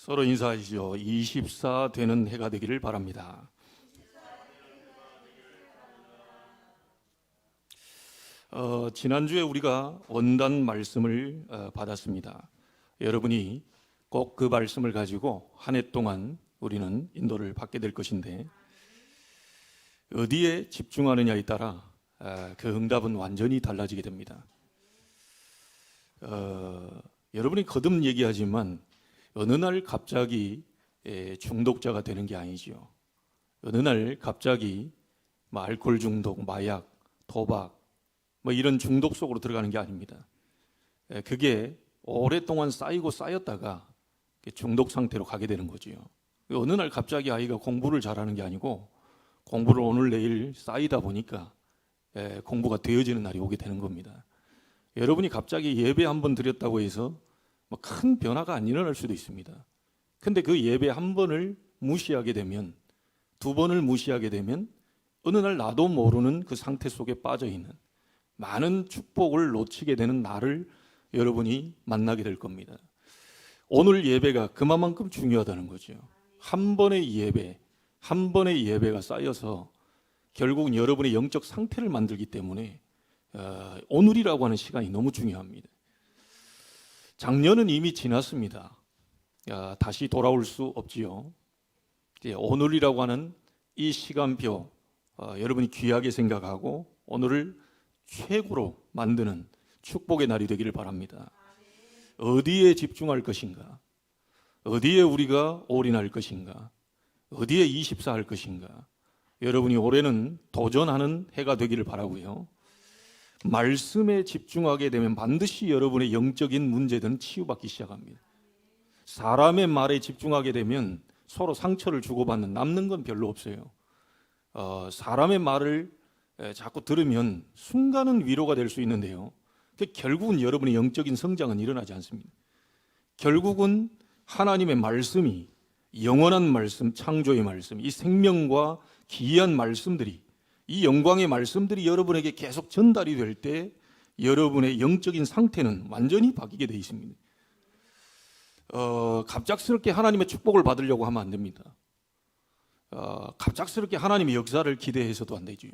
서로 인사하시죠. 24 되는 해가 되기를 바랍니다. 지난주에 우리가 원단 말씀을 받았습니다. 여러분이 꼭 그 말씀을 가지고 한 해 동안 우리는 인도를 받게 될 것인데, 어디에 집중하느냐에 따라 그 응답은 완전히 달라지게 됩니다. 여러분이 거듭 얘기하지만 어느 날 갑자기 중독자가 되는 게 아니지요. 어느 날 갑자기 알코올 중독, 마약, 도박 이런 중독 속으로 들어가는 게 아닙니다. 그게 오랫동안 쌓이고 쌓였다가 중독 상태로 가게 되는 거지요. 어느 날 갑자기 아이가 공부를 잘하는 게 아니고 공부를 오늘 내일 쌓이다 보니까 공부가 되어지는 날이 오게 되는 겁니다. 여러분이 갑자기 예배 한번 드렸다고 해서 큰 변화가 안 일어날 수도 있습니다. 근데 그 예배 한 번을 무시하게 되면, 두 번을 무시하게 되면 어느 날 나도 모르는 그 상태 속에 빠져 있는 많은 축복을 놓치게 되는 날을 여러분이 만나게 될 겁니다. 오늘 예배가 그만큼 중요하다는 거죠. 한 번의 예배가 쌓여서 결국은 여러분의 영적 상태를 만들기 때문에 오늘이라고 하는 시간이 너무 중요합니다. 작년은 이미 지났습니다. 다시 돌아올 수 없지요. 오늘이라고 하는 이 시간표 여러분이 귀하게 생각하고 오늘을 최고로 만드는 축복의 날이 되기를 바랍니다. 어디에 집중할 것인가? 어디에 우리가 올인할 것인가? 어디에 24 할 것인가? 여러분이 올해는 도전하는 해가 되기를 바라고요. 말씀에 집중하게 되면 반드시 여러분의 영적인 문제들은 치유받기 시작합니다. 사람의 말에 집중하게 되면 서로 상처를 주고받는, 남는 건 별로 없어요. 사람의 말을 자꾸 들으면 순간은 위로가 될 수 있는데요, 결국은 여러분의 영적인 성장은 일어나지 않습니다. 결국은 하나님의 말씀이, 영원한 말씀, 창조의 말씀, 이 생명과 기이한 말씀들이, 이 영광의 말씀들이 여러분에게 계속 전달이 될 때 여러분의 영적인 상태는 완전히 바뀌게 되어 있습니다. 갑작스럽게 하나님의 축복을 받으려고 하면 안 됩니다. 갑작스럽게 하나님의 역사를 기대해서도 안 되지요.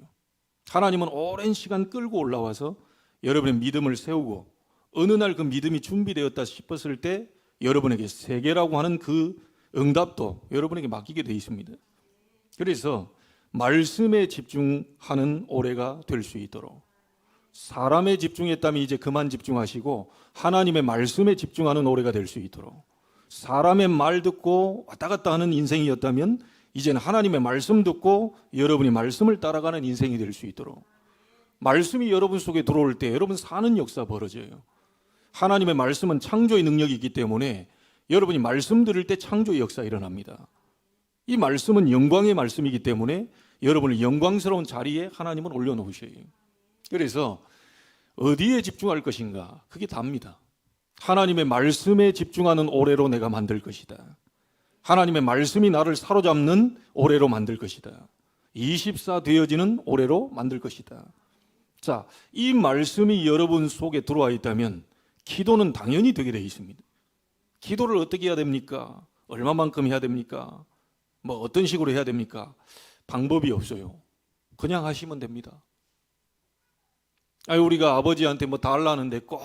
하나님은 오랜 시간 끌고 올라와서 여러분의 믿음을 세우고 어느 날 그 믿음이 준비되었다 싶었을 때 여러분에게 세계라고 하는 그 응답도 여러분에게 맡기게 되어 있습니다. 그래서 말씀에 집중하는 올해가 될 수 있도록, 사람에 집중했다면 이제 그만 집중하시고 하나님의 말씀에 집중하는 올해가 될 수 있도록, 사람의 말 듣고 왔다 갔다 하는 인생이었다면 이제는 하나님의 말씀 듣고 여러분이 말씀을 따라가는 인생이 될 수 있도록, 말씀이 여러분 속에 들어올 때 여러분 사는 역사 벌어져요. 하나님의 말씀은 창조의 능력이 있기 때문에 여러분이 말씀 들을 때 창조의 역사 일어납니다. 이 말씀은 영광의 말씀이기 때문에 여러분을 영광스러운 자리에 하나님은 올려놓으셔요. 그래서 어디에 집중할 것인가, 그게 답니다. 하나님의 말씀에 집중하는 올해로 내가 만들 것이다. 하나님의 말씀이 나를 사로잡는 올해로 만들 것이다. 24 되어지는 올해로 만들 것이다. 자, 이 말씀이 여러분 속에 들어와 있다면 기도는 당연히 되게 되어 있습니다. 기도를 어떻게 해야 됩니까? 얼마만큼 해야 됩니까? 어떤 식으로 해야 됩니까? 방법이 없어요. 그냥 하시면 됩니다. 우리가 아버지한테 달라는데 꼭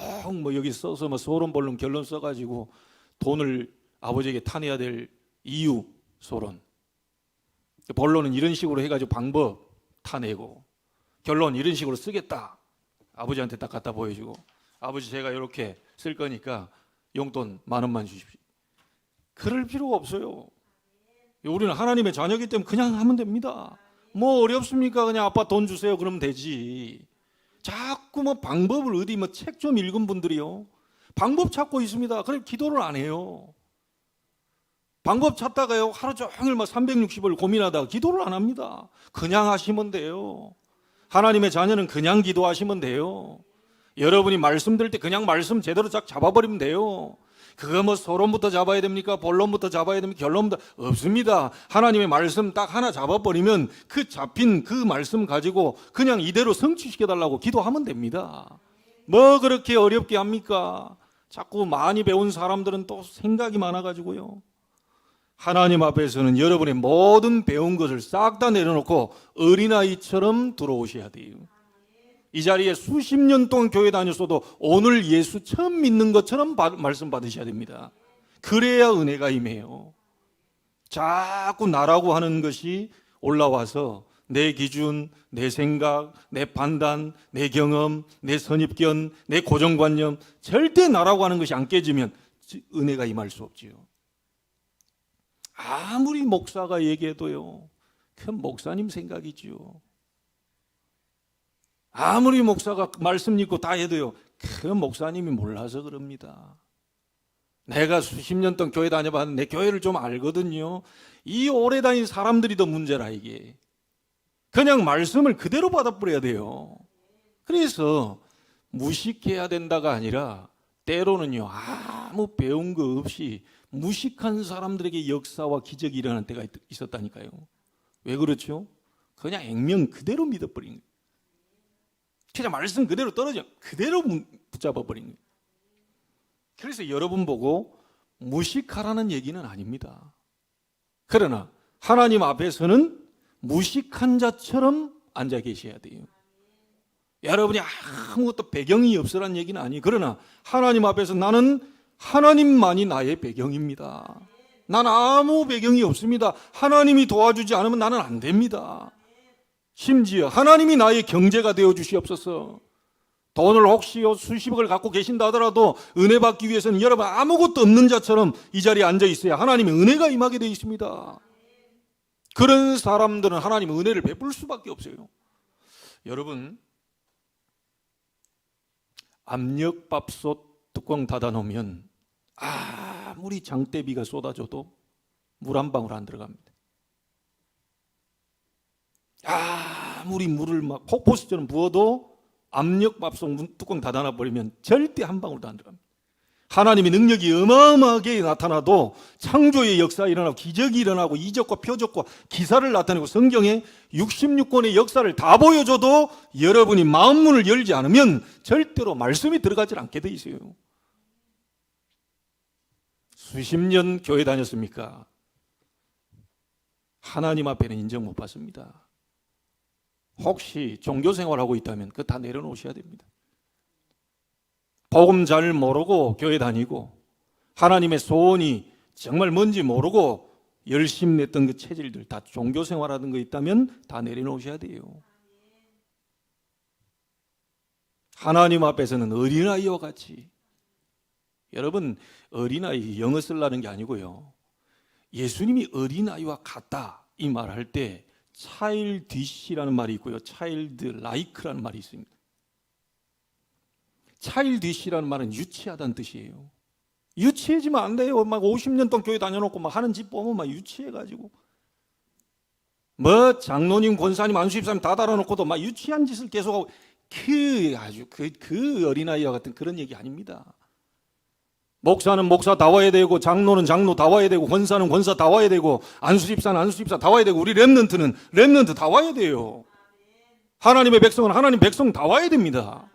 여기 써서 소론볼론 결론 써가지고 돈을 아버지에게 타내야 될 이유 소론, 본론은 이런 식으로 해가지고 방법 타내고, 결론 이런 식으로 쓰겠다 아버지한테 딱 갖다 보여주고, 아버지 제가 이렇게 쓸 거니까 용돈 10,000원만 주십시오. 그럴 필요가 없어요. 우리는 하나님의 자녀이기 때문에 그냥 하면 됩니다. 어렵습니까? 그냥 아빠 돈 주세요 그러면 되지. 자꾸 방법을 어디 책 좀 읽은 분들이요, 방법 찾고 있습니다. 그래 기도를 안 해요. 방법 찾다가요 하루 종일 360을 고민하다가 기도를 안 합니다. 그냥 하시면 돼요. 하나님의 자녀는 그냥 기도하시면 돼요. 여러분이 말씀 들을 때 그냥 말씀 제대로 딱 잡아버리면 돼요. 그거 서론부터 잡아야 됩니까? 본론부터 잡아야 됩니까? 결론부터? 없습니다. 하나님의 말씀 딱 하나 잡아버리면 그 잡힌 그 말씀 가지고 그냥 이대로 성취시켜달라고 기도하면 됩니다. 그렇게 어렵게 합니까? 자꾸 많이 배운 사람들은 또 생각이 많아가지고요, 하나님 앞에서는 여러분의 모든 배운 것을 싹 다 내려놓고 어린아이처럼 들어오셔야 돼요. 이 자리에 수십 년 동안 교회 다녔어도 오늘 예수 처음 믿는 것처럼 말씀 받으셔야 됩니다. 그래야 은혜가 임해요. 자꾸 나라고 하는 것이 올라와서 내 기준, 내 생각, 내 판단, 내 경험, 내 선입견, 내 고정관념, 절대 나라고 하는 것이 안 깨지면 은혜가 임할 수 없지요. 아무리 목사가 얘기해도요, 그 목사님 생각이지요. 아무리 목사가 말씀 읽고 다 해도요, 그 목사님이 몰라서 그럽니다. 내가 수십 년 동안 교회 다녀봤는데 내 교회를 좀 알거든요. 이 오래 다닌 사람들이 더 문제라. 이게 그냥 말씀을 그대로 받아버려야 돼요. 그래서 무식해야 된다가 아니라 때로는요, 아무 배운 거 없이 무식한 사람들에게 역사와 기적이 일어날 때가 있었다니까요. 왜 그렇죠? 그냥 액면 그대로 믿어버린 거예요. 그냥 말씀 그대로 떨어져 그대로 붙잡아버린 거예요. 그래서 여러분 보고 무식하라는 얘기는 아닙니다. 그러나 하나님 앞에서는 무식한 자처럼 앉아 계셔야 돼요. 여러분이 아무것도 배경이 없으란 얘기는 아니에요. 그러나 하나님 앞에서 나는 하나님만이 나의 배경입니다. 난 아무 배경이 없습니다. 하나님이 도와주지 않으면 나는 안 됩니다. 심지어 하나님이 나의 경제가 되어 주시옵소서. 돈을 혹시 수십억을 갖고 계신다 하더라도 은혜 받기 위해서는 여러분 아무것도 없는 자처럼 이 자리에 앉아 있어야 하나님의 은혜가 임하게 되어 있습니다. 그런 사람들은 하나님의 은혜를 베풀 수밖에 없어요. 여러분, 압력밥솥 뚜껑 닫아놓으면 아무리 장대비가 쏟아져도 물 한 방울 안 들어갑니다. 아무리 물을 막 폭포수처럼 부어도 압력밥솥 뚜껑 닫아놔 버리면 절대 한 방울도 안 들어갑니다. 하나님의 능력이 어마어마하게 나타나도 창조의 역사가 일어나고 기적이 일어나고 이적과 표적과 기사를 나타내고 성경에 66권의 역사를 다 보여줘도 여러분이 마음문을 열지 않으면 절대로 말씀이 들어가지 않게 돼 있어요. 수십 년 교회 다녔습니까? 하나님 앞에는 인정 못 받습니다. 혹시 종교 생활하고 있다면 그거 다 내려놓으셔야 됩니다. 복음 잘 모르고 교회 다니고 하나님의 소원이 정말 뭔지 모르고 열심 냈던 그 체질들 다 종교 생활하던 거 있다면 다 내려놓으셔야 돼요. 하나님 앞에서는 어린아이와 같이, 여러분 어린아이 영어 쓰려는 게 아니고요, 예수님이 어린아이와 같다 이 말할 때 childish라는 말이 있고요, childlike라는 말이 있습니다. childish라는 말은 유치하다는 뜻이에요. 유치해지면 안 돼요. 막 50년 동안 교회 다녀놓고 막 하는 집 보면 막 유치해가지고 뭐 장로님, 권사님, 안수집사님 다 달아놓고도 막 유치한 짓을 계속하고 그 어린아이와 같은 그런 얘기 아닙니다. 목사는 목사 다 와야 되고 장로는 장로 다 와야 되고 권사는 권사 다 와야 되고 안수집사는 안수집사 다 와야 되고 우리 렘넌트는 렘넌트 다 와야 돼요. 하나님의 백성은 하나님 백성 다 와야 됩니다.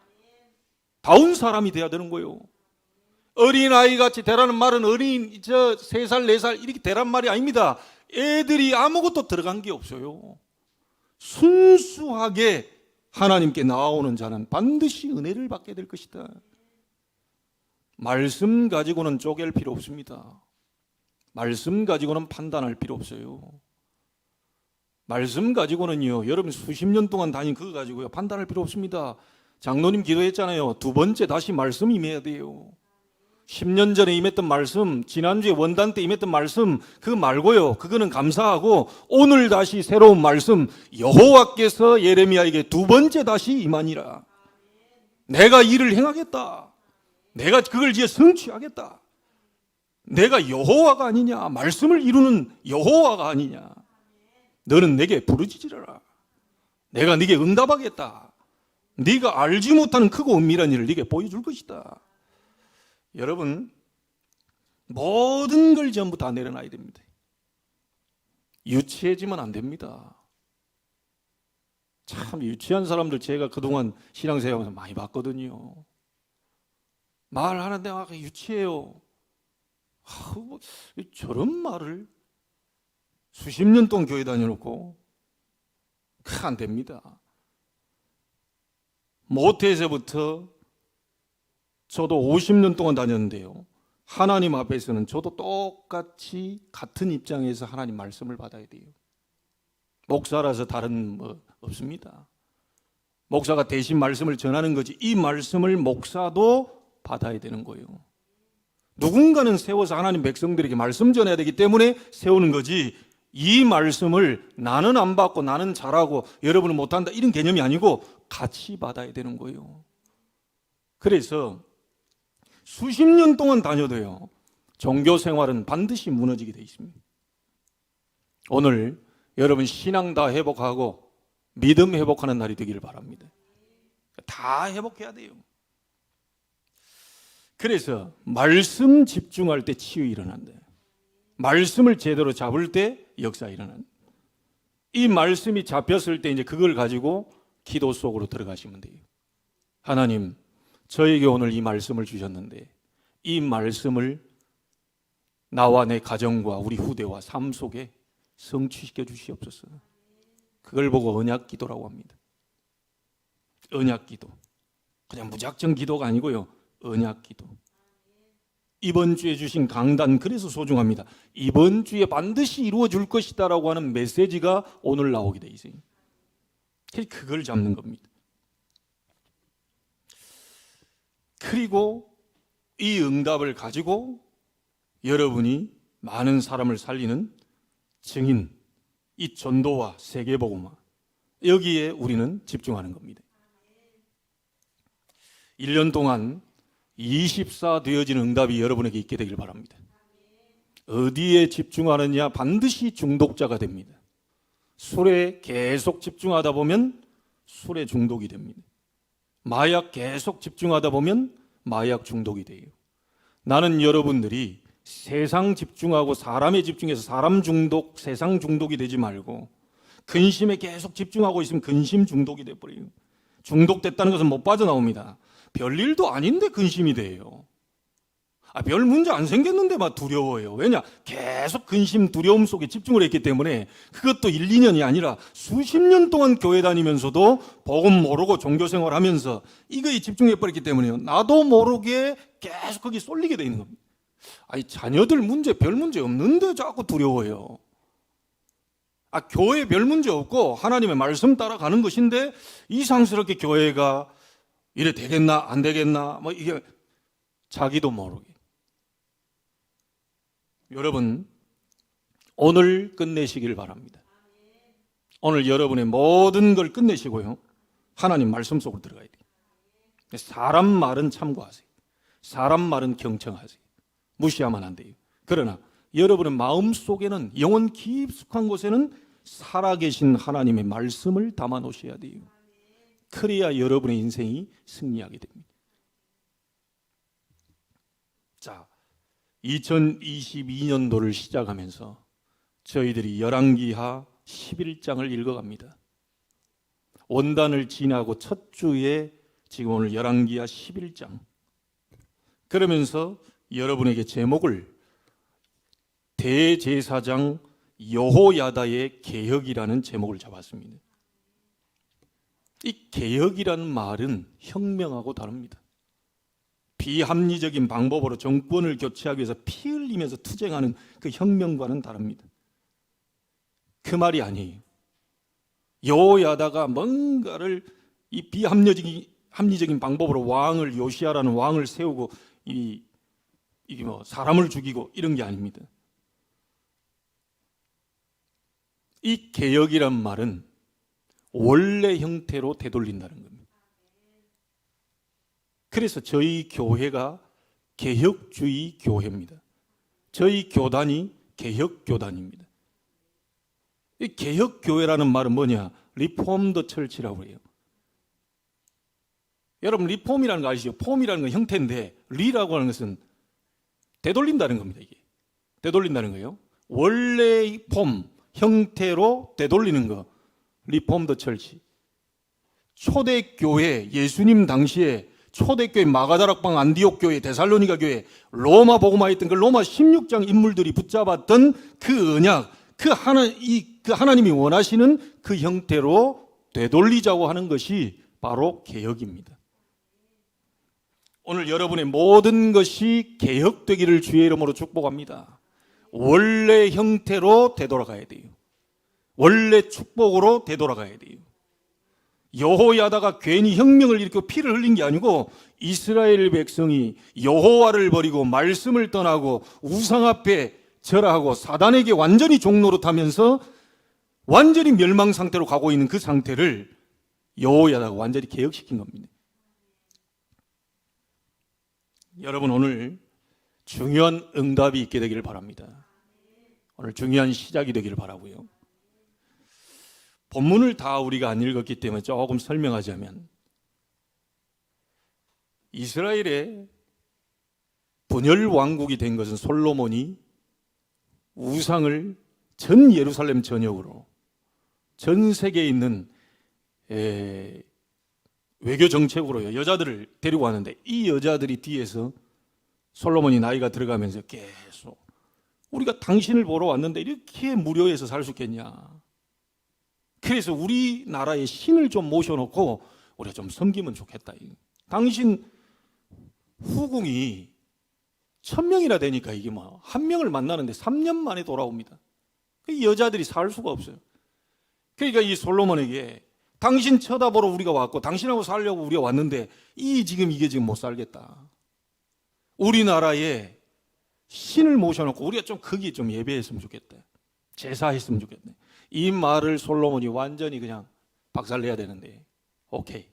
다운 사람이 돼야 되는 거예요. 어린아이같이 되라는 말은 어린 3살 4살 이렇게 되란 말이 아닙니다. 애들이 아무것도 들어간 게 없어요. 순수하게 하나님께 나아오는 자는 반드시 은혜를 받게 될 것이다. 말씀 가지고는 쪼갤 필요 없습니다. 말씀 가지고는 판단할 필요 없어요. 말씀 가지고는요, 여러분 수십 년 동안 다닌 그거 가지고요 판단할 필요 없습니다. 장로님 기도했잖아요. 2번째 다시 말씀 임해야 돼요. 10년 전에 임했던 말씀, 지난주에 원단 때 임했던 말씀 그거 말고요, 그거는 감사하고 오늘 다시 새로운 말씀, 여호와께서 예레미야에게 2번째 다시 임하니라. 내가 일을 행하겠다. 내가 그걸 이제 성취하겠다. 내가 여호와가 아니냐, 말씀을 이루는 여호와가 아니냐. 너는 내게 부르짖으라. 내가 네게 응답하겠다. 네가 알지 못하는 크고 은밀한 일을 네게 보여줄 것이다. 여러분, 모든 걸 전부 다 내려놔야 됩니다. 유치해지면 안 됩니다. 참 유치한 사람들 제가 그동안 신앙생활에서 많이 봤거든요. 말하는데 막 유치해요. 저런 말을 수십 년 동안 교회 다녀놓고 안 됩니다. 모태에서부터 저도 50년 동안 다녔는데요, 하나님 앞에서는 저도 똑같이 같은 입장에서 하나님 말씀을 받아야 돼요. 목사라서 다른 없습니다. 목사가 대신 말씀을 전하는 거지, 이 말씀을 목사도 받아야 되는 거예요. 누군가는 세워서 하나님 백성들에게 말씀 전해야 되기 때문에 세우는 거지, 이 말씀을 나는 안 받고 나는 잘하고 여러분은 못한다, 이런 개념이 아니고 같이 받아야 되는 거예요. 그래서 수십 년 동안 다녀도요, 종교 생활은 반드시 무너지게 돼 있습니다. 오늘 여러분 신앙 다 회복하고 믿음 회복하는 날이 되기를 바랍니다. 다 회복해야 돼요. 그래서 말씀 집중할 때 치유 일어난다. 말씀을 제대로 잡을 때 역사 일어난다. 이 말씀이 잡혔을 때 이제 그걸 가지고 기도 속으로 들어가시면 돼요. 하나님, 저에게 오늘 이 말씀을 주셨는데 이 말씀을 나와 내 가정과 우리 후대와 삶 속에 성취시켜 주시옵소서. 그걸 보고 언약 기도라고 합니다. 언약 기도. 그냥 무작정 기도가 아니고요, 언약 기도. 이번 주에 주신 강단, 그래서 소중합니다. 이번 주에 반드시 이루어질 것이다라고 하는 메시지가 오늘 나오게 돼 있어요. 그걸 잡는 겁니다. 그리고 이 응답을 가지고 여러분이 많은 사람을 살리는 증인, 이 전도와 세계복음화, 여기에 우리는 집중하는 겁니다. 1년 동안 24 되어진 응답이 여러분에게 있게 되길 바랍니다. 어디에 집중하느냐, 반드시 중독자가 됩니다. 술에 계속 집중하다 보면 술에 중독이 됩니다. 마약 계속 집중하다 보면 마약 중독이 돼요. 나는 여러분들이 세상 집중하고 사람에 집중해서 사람 중독, 세상 중독이 되지 말고 근심에 계속 집중하고 있으면 근심 중독이 돼버려요. 중독됐다는 것은 못 빠져나옵니다. 별일도 아닌데 근심이 돼요. 별 문제 안 생겼는데 막 두려워요. 왜냐? 계속 근심, 두려움 속에 집중을 했기 때문에. 그것도 1, 2년이 아니라 수십 년 동안 교회 다니면서도 복음 모르고 종교생활 하면서 이거에 집중해버렸기 때문에요, 나도 모르게 계속 거기 쏠리게 돼 있는 겁니다. 자녀들 문제, 별 문제 없는데 자꾸 두려워요. 교회 별 문제 없고 하나님의 말씀 따라가는 것인데 이상스럽게 교회가 이래 되겠나 안 되겠나, 이게 자기도 모르게. 여러분, 오늘 끝내시길 바랍니다. 오늘 여러분의 모든 걸 끝내시고요, 하나님 말씀 속으로 들어가야 돼요. 사람 말은 참고하세요. 사람 말은 경청하세요. 무시하면 안 돼요. 그러나 여러분의 마음 속에는, 영혼 깊숙한 곳에는 살아계신 하나님의 말씀을 담아 놓으셔야 돼요. 그래야 여러분의 인생이 승리하게 됩니다. 자, 2022년도를 시작하면서 저희들이 열왕기하 11장을 읽어갑니다. 원단을 지나고 첫 주에 지금 오늘 열왕기하 11장. 그러면서 여러분에게 제목을 대제사장 여호야다의 개혁이라는 제목을 잡았습니다. 이 개혁이라는 말은 혁명하고 다릅니다. 비합리적인 방법으로 정권을 교체하기 위해서 피 흘리면서 투쟁하는 그 혁명과는 다릅니다. 그 말이 아니에요. 여호야다가 뭔가를 이 비합리적인 방법으로 왕을, 요시야라는 왕을 세우고 이게 사람을 죽이고 이런 게 아닙니다. 이 개혁이란 말은 원래 형태로 되돌린다는 겁니다. 그래서 저희 교회가 개혁주의 교회입니다. 저희 교단이 개혁교단입니다. 이 개혁교회라는 말은 뭐냐? 리폼드 철치라고 해요. 여러분, 리폼이라는 거 아시죠? 폼이라는 건 형태인데 리라고 하는 것은 되돌린다는 겁니다. 이게 되돌린다는 거예요. 원래의 폼, 형태로 되돌리는 거, 리폼드 철치. 초대교회, 예수님 당시에 초대교회, 마가다락방, 안디옥 교회, 데살로니가 교회, 로마 복음화에 있던 그 로마 16장 인물들이 붙잡았던 그 언약, 그 하나님이 원하시는 그 형태로 되돌리자고 하는 것이 바로 개혁입니다. 오늘 여러분의 모든 것이 개혁되기를 주의 이름으로 축복합니다. 원래 형태로 되돌아가야 돼요. 원래 축복으로 되돌아가야 돼요. 여호야다가 괜히 혁명을 일으켜 피를 흘린 게 아니고 이스라엘 백성이 여호와를 버리고 말씀을 떠나고 우상 앞에 절하고 사단에게 완전히 종노릇하면서 완전히 멸망 상태로 가고 있는 그 상태를 여호야다가 완전히 개혁시킨 겁니다. 여러분, 오늘 중요한 응답이 있게 되기를 바랍니다. 오늘 중요한 시작이 되기를 바라고요. 본문을 다 우리가 안 읽었기 때문에 조금 설명하자면, 이스라엘의 분열 왕국이 된 것은 솔로몬이 우상을 전 예루살렘 전역으로 전 세계에 있는 외교 정책으로 여자들을 데리고 왔는데, 이 여자들이 뒤에서 솔로몬이 나이가 들어가면서 계속 우리가 당신을 보러 왔는데 이렇게 무료해서 살 수 있겠냐, 그래서 우리나라에 신을 좀 모셔놓고 우리가 좀 섬기면 좋겠다. 당신 후궁이 1000명이나 되니까 이게 뭐 한 명을 만나는데 3년 만에 돌아옵니다. 그 여자들이 살 수가 없어요. 그러니까 이 솔로몬에게 당신 쳐다보러 우리가 왔고 당신하고 살려고 우리가 왔는데 이게 지금 못 살겠다. 우리나라에 신을 모셔놓고 우리가 좀 거기에 좀 예배했으면 좋겠다. 제사했으면 좋겠네. 이 말을 솔로몬이 완전히 그냥 박살내야 되는데, 오케이.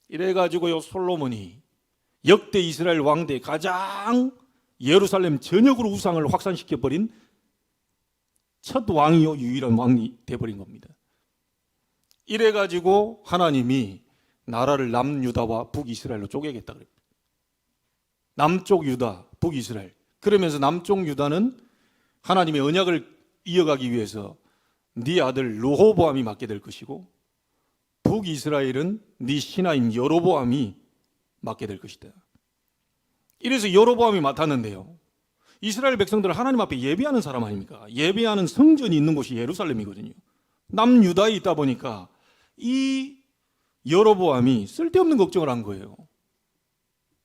이래가지고요, 솔로몬이 역대 이스라엘 왕대 가장 예루살렘 전역으로 우상을 확산시켜버린 첫 왕이요, 유일한 왕이 돼버린 겁니다. 이래가지고 하나님이 나라를 남유다와 북이스라엘로 쪼개겠다 그랬어요. 남쪽 유다, 북이스라엘. 그러면서 남쪽 유다는 하나님의 언약을 이어가기 위해서 네 아들 르호보암이 맡게 될 것이고, 북이스라엘은 네 신하인 여로보암이 맡게 될 것이다. 이래서 여로보암이 맡았는데요, 이스라엘 백성들은 하나님 앞에 예배하는 사람 아닙니까? 예배하는 성전이 있는 곳이 예루살렘이거든요. 남유다에 있다 보니까 이 여로보암이 쓸데없는 걱정을 한 거예요.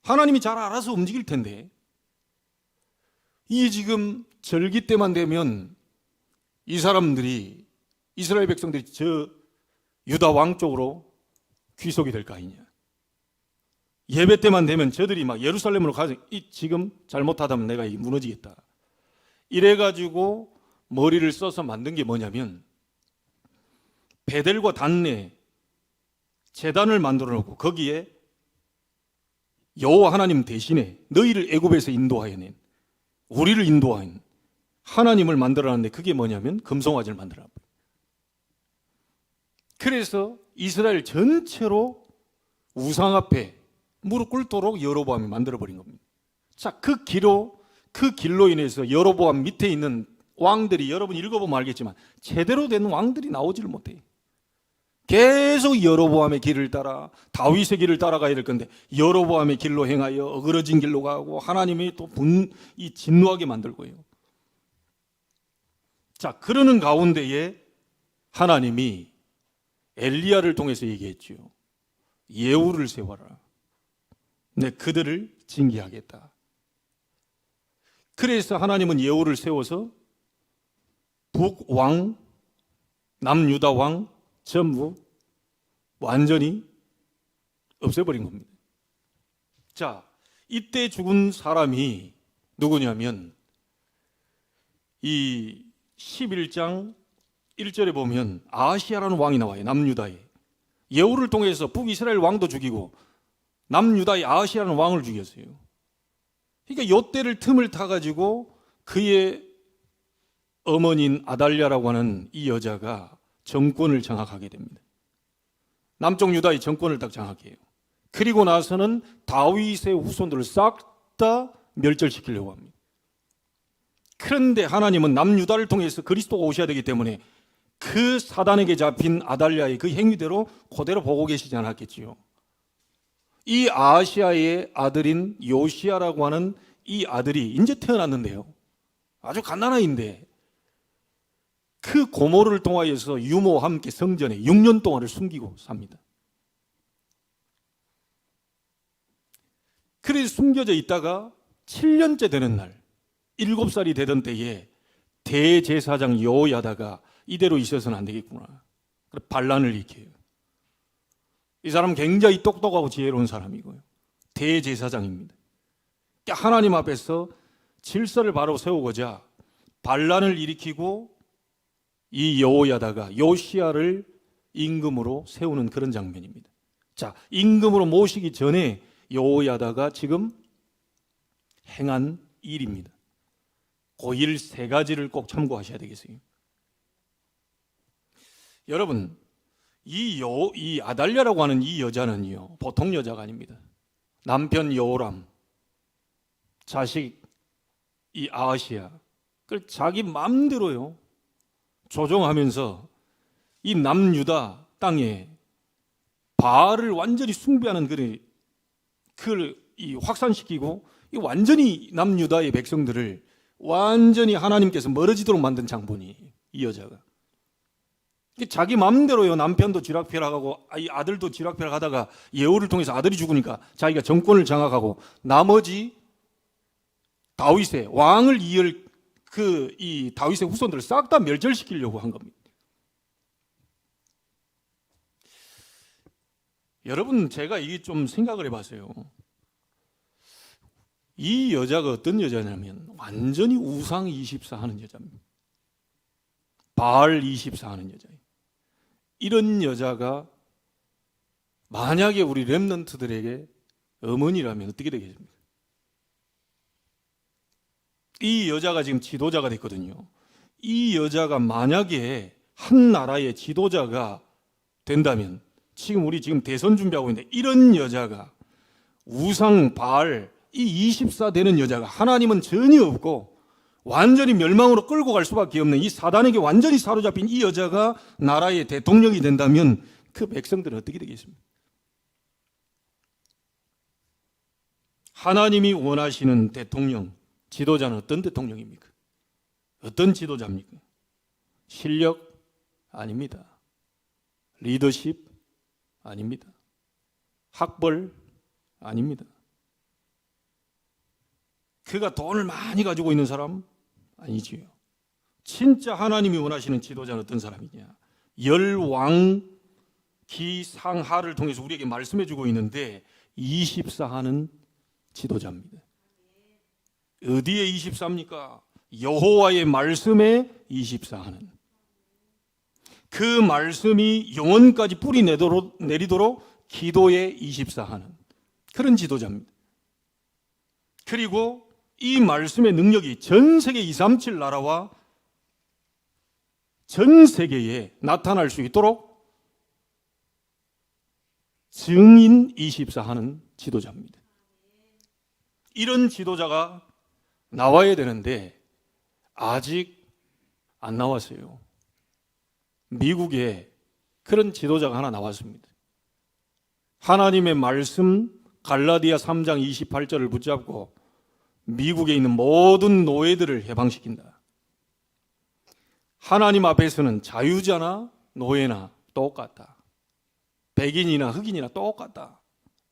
하나님이 잘 알아서 움직일 텐데, 이 지금 절기 때만 되면 이 사람들이, 이스라엘 백성들이 저 유다 왕 쪽으로 귀속이 될 거 아니냐. 예배 때만 되면 저들이 막 예루살렘으로 가서 지금 잘못하다면 내가 무너지겠다. 이래가지고 머리를 써서 만든 게 뭐냐면, 베델과 단내 제단을 만들어 놓고 거기에 여호와 하나님 대신에 너희를 애굽에서 인도하여 낸, 우리를 인도한 하나님을 만들어놨는데, 그게 뭐냐면 금송아지를 만들어놨어요. 그래서 이스라엘 전체로 우상 앞에 무릎 꿇도록 여로보암이 만들어버린 겁니다. 자, 그 길로 인해서 여로보암 밑에 있는 왕들이, 여러분 읽어보면 알겠지만 제대로 된 왕들이 나오지를 못해요. 계속 여로보암의 길을 따라 다윗의 길을 따라가야 될 건데, 여로보암의 길로 행하여 어그러진 길로 가고 하나님이 또 진노하게 만들고요. 자, 그러는 가운데에 하나님이 엘리야를 통해서 얘기했죠. 예후를 세워라. 내 그들을 징계하겠다. 그래서 하나님은 예후를 세워서 북왕, 남유다 왕 전부 완전히 없애버린 겁니다. 자, 이때 죽은 사람이 누구냐면, 이 11장 1절에 보면 아하시야라는 왕이 나와요. 남유다에. 예후를 통해서 북이스라엘 왕도 죽이고 남유다의 아하시야라는 왕을 죽였어요. 그러니까 요때를 틈을 타가지고 그의 어머니인 아달랴라고 하는 이 여자가 정권을 장악하게 됩니다. 남쪽 유다의 정권을 딱 장악해요. 그리고 나서는 다윗의 후손들을 싹 다 멸절시키려고 합니다. 그런데 하나님은 남유다를 통해서 그리스도가 오셔야 되기 때문에 그 사단에게 잡힌 아달랴의 그 행위대로 그대로 보고 계시지 않았겠지요. 이 아하시야의 아들인 요시야라고 하는 이 아들이 이제 태어났는데요, 아주 갓난아이인데 그 고모를 통하여서 유모와 함께 성전에 6년 동안을 숨기고 삽니다. 그래서 숨겨져 있다가 7년째 되는 날, 7살이 되던 때에 대제사장 여호야다가 이대로 있어서는 안 되겠구나. 그래서 반란을 일으켜요. 이 사람은 굉장히 똑똑하고 지혜로운 사람이고요. 대제사장입니다. 하나님 앞에서 질서를 바로 세우고자 반란을 일으키고 이 여호야다가 요시야를 임금으로 세우는 그런 장면입니다. 자, 임금으로 모시기 전에 여호야다가 지금 행한 일입니다. 그 일 세 가지를 꼭 참고하셔야 되겠어요. 여러분, 이 아달랴라고 하는 이 여자는요, 보통 여자가 아닙니다. 남편 여호람, 자식 이 아하시야, 그걸 자기 마음대로요 조종하면서 이 남유다 땅에 바알을 완전히 숭배하는 그걸 확산시키고 이 완전히 남유다의 백성들을 완전히 하나님께서 멀어지도록 만든 장본이 이 여자가. 자기 마음대로요. 남편도 쥐락펴락하고 이 아들도 쥐락펴락하다가 예후를 통해서 아들이 죽으니까 자기가 정권을 장악하고 나머지 다윗의 왕을 이을 이 다윗의 후손들을 싹 다 멸절시키려고 한 겁니다. 여러분, 제가 이게 좀 생각을 해봤어요. 이 여자가 어떤 여자냐면 완전히 우상 24 하는 여자입니다. 바알 24 하는 여자예요. 이런 여자가 만약에 우리 렘넌트들에게 어머니라면 어떻게 되겠습니까? 이 여자가 지금 지도자가 됐거든요. 이 여자가 만약에 한 나라의 지도자가 된다면 지금 우리 대선 준비하고 있는데 이런 여자가 우상 바알 이 24 되는 여자가 하나님은 전혀 없고 완전히 멸망으로 끌고 갈 수밖에 없는 이 사단에게 완전히 사로잡힌 이 여자가 나라의 대통령이 된다면 그 백성들은 어떻게 되겠습니까? 하나님이 원하시는 대통령, 지도자는 어떤 대통령입니까? 어떤 지도자입니까? 실력? 아닙니다. 리더십? 아닙니다. 학벌? 아닙니다. 그가 돈을 많이 가지고 있는 사람? 아니지요. 진짜 하나님이 원하시는 지도자는 어떤 사람이냐? 열왕기상하를 통해서 우리에게 말씀해 주고 있는데 24하는 지도자입니다. 어디에 24입니까? 여호와의 말씀에 24하는. 그 말씀이 영원까지 뿌리 내리도록 기도에 24하는 그런 지도자입니다. 그리고 이 말씀의 능력이 전 세계 237 나라와 전 세계에 나타날 수 있도록 증인 24 하는 지도자입니다. 이런 지도자가 나와야 되는데 아직 안 나왔어요. 미국에 그런 지도자가 하나 나왔습니다. 하나님의 말씀 갈라디아 3장 28절을 붙잡고 미국에 있는 모든 노예들을 해방시킨다. 하나님 앞에서는 자유자나 노예나 똑같다. 백인이나 흑인이나 똑같다.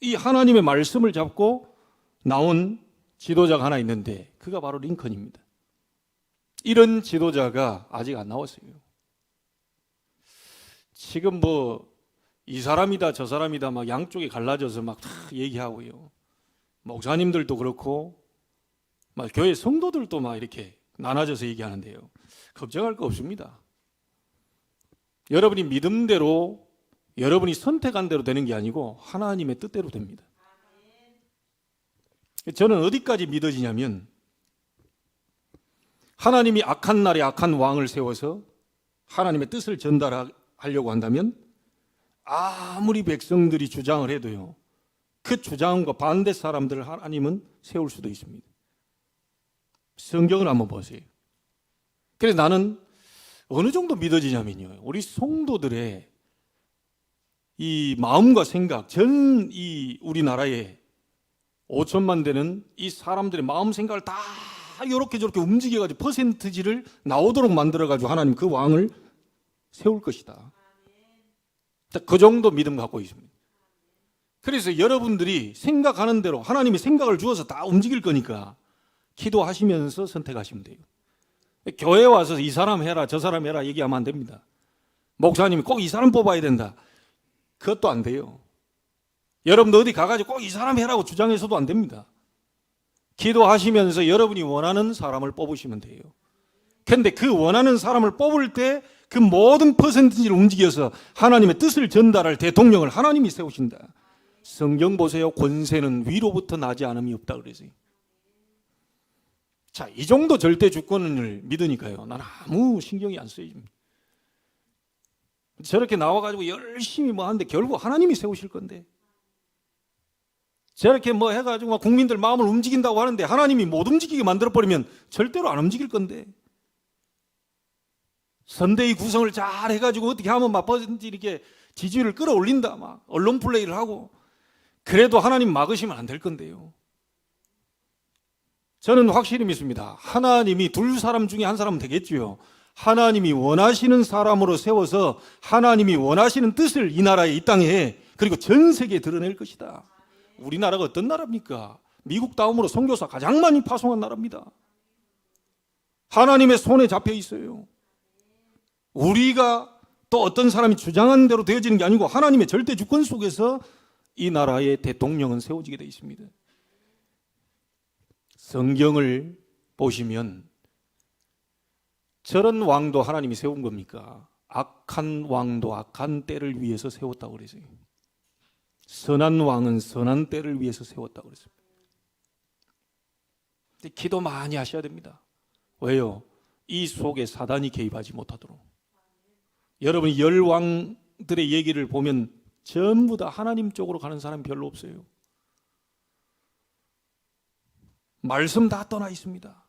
이 하나님의 말씀을 잡고 나온 지도자가 하나 있는데 그가 바로 링컨입니다. 이런 지도자가 아직 안 나왔어요. 지금 이 사람이다 저 사람이다 막 양쪽에 갈라져서 막 다 얘기하고요. 목사님들도 그렇고 막 교회 성도들도 막 이렇게 나눠져서 얘기하는데요. 걱정할 거 없습니다. 여러분이 믿음대로 여러분이 선택한 대로 되는 게 아니고 하나님의 뜻대로 됩니다. 저는 어디까지 믿어지냐면 하나님이 악한 날에 악한 왕을 세워서 하나님의 뜻을 전달하려고 한다면 아무리 백성들이 주장을 해도요, 그 주장과 반대 사람들을 하나님은 세울 수도 있습니다. 성경을 한번 보세요. 그래서 나는 어느 정도 믿어지냐면요, 우리 성도들의 이 마음과 생각, 이 우리나라에 5천만 되는 이 사람들의 마음 생각을 다 다 이렇게 저렇게 움직여가지고 퍼센트지를 나오도록 만들어가지고 하나님 그 왕을 세울 것이다. 그 정도 믿음 갖고 있습니다. 그래서 여러분들이 생각하는 대로 하나님이 생각을 주어서 다 움직일 거니까 기도하시면서 선택하시면 돼요. 교회 와서 이 사람 해라 저 사람 해라 얘기하면 안 됩니다. 목사님이 꼭 이 사람 뽑아야 된다. 그것도 안 돼요. 여러분들 어디 가가지고 꼭 이 사람 해라고 주장해서도 안 됩니다. 기도하시면서 여러분이 원하는 사람을 뽑으시면 돼요. 그런데 그 원하는 사람을 뽑을 때 그 모든 퍼센티지를 움직여서 하나님의 뜻을 전달할 대통령을 하나님이 세우신다. 성경 보세요. 권세는 위로부터 나지 않음이 없다 그래서요. 자, 이 정도 절대 주권을 믿으니까요. 난 아무 신경이 안 쓰여집니다. 저렇게 나와가지고 열심히 뭐 하는데 결국 하나님이 세우실 건데. 저렇게 뭐 해가지고 국민들 마음을 움직인다고 하는데 하나님이 못 움직이게 만들어버리면 절대로 안 움직일 건데. 선대위 구성을 잘 해가지고 어떻게 하면 막 퍼센트 이렇게 지지율을 끌어올린다. 막 언론 플레이를 하고. 그래도 하나님 막으시면 안 될 건데요. 저는 확실히 믿습니다. 하나님이 두 사람 중에 한 사람은 되겠지요. 하나님이 원하시는 사람으로 세워서 하나님이 원하시는 뜻을 이 나라에 이 땅에 그리고 전 세계에 드러낼 것이다. 우리나라가 어떤 나라입니까? 미국 다음으로 선교사 가장 많이 파송한 나라입니다. 하나님의 손에 잡혀 있어요. 우리가 또 어떤 사람이 주장한 대로 되어지는 게 아니고 하나님의 절대 주권 속에서 이 나라의 대통령은 세워지게 되어 있습니다. 성경을 보시면 저런 왕도 하나님이 세운 겁니까? 악한 왕도 악한 때를 위해서 세웠다고 그랬어요. 선한 왕은 선한 때를 위해서 세웠다고 그랬습니다. 기도 많이 하셔야 됩니다. 왜요? 이 속에 사단이 개입하지 못하도록. 여러분이 열 왕들의 얘기를 보면 전부 다 하나님 쪽으로 가는 사람이 별로 없어요. 말씀 다 떠나 있습니다.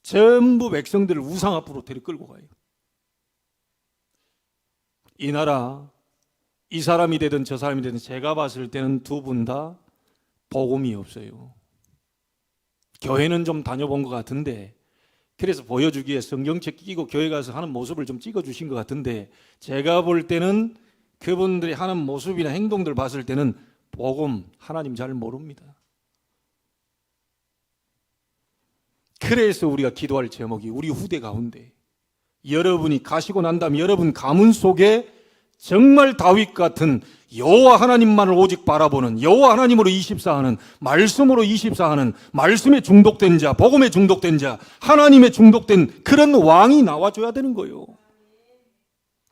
전부 백성들을 우상 앞으로 데리끌고 가요. 이 나라 이 사람이 되든 저 사람이 되든 제가 봤을 때는 두 분 다 복음이 없어요. 교회는 좀 다녀본 것 같은데 그래서 보여주기에 성경책 끼고 교회 가서 하는 모습을 좀 찍어주신 것 같은데 제가 볼 때는 그분들이 하는 모습이나 행동들 봤을 때는 복음 하나님 잘 모릅니다. 그래서 우리가 기도할 제목이 우리 후대 가운데 여러분이 가시고 난 다음에 여러분 가문 속에 정말 다윗 같은 여호와 하나님만을 오직 바라보는 여호와 하나님으로 24하는 말씀으로 24하는 말씀에 중독된 자, 복음에 중독된 자, 하나님에 중독된 그런 왕이 나와줘야 되는 거예요.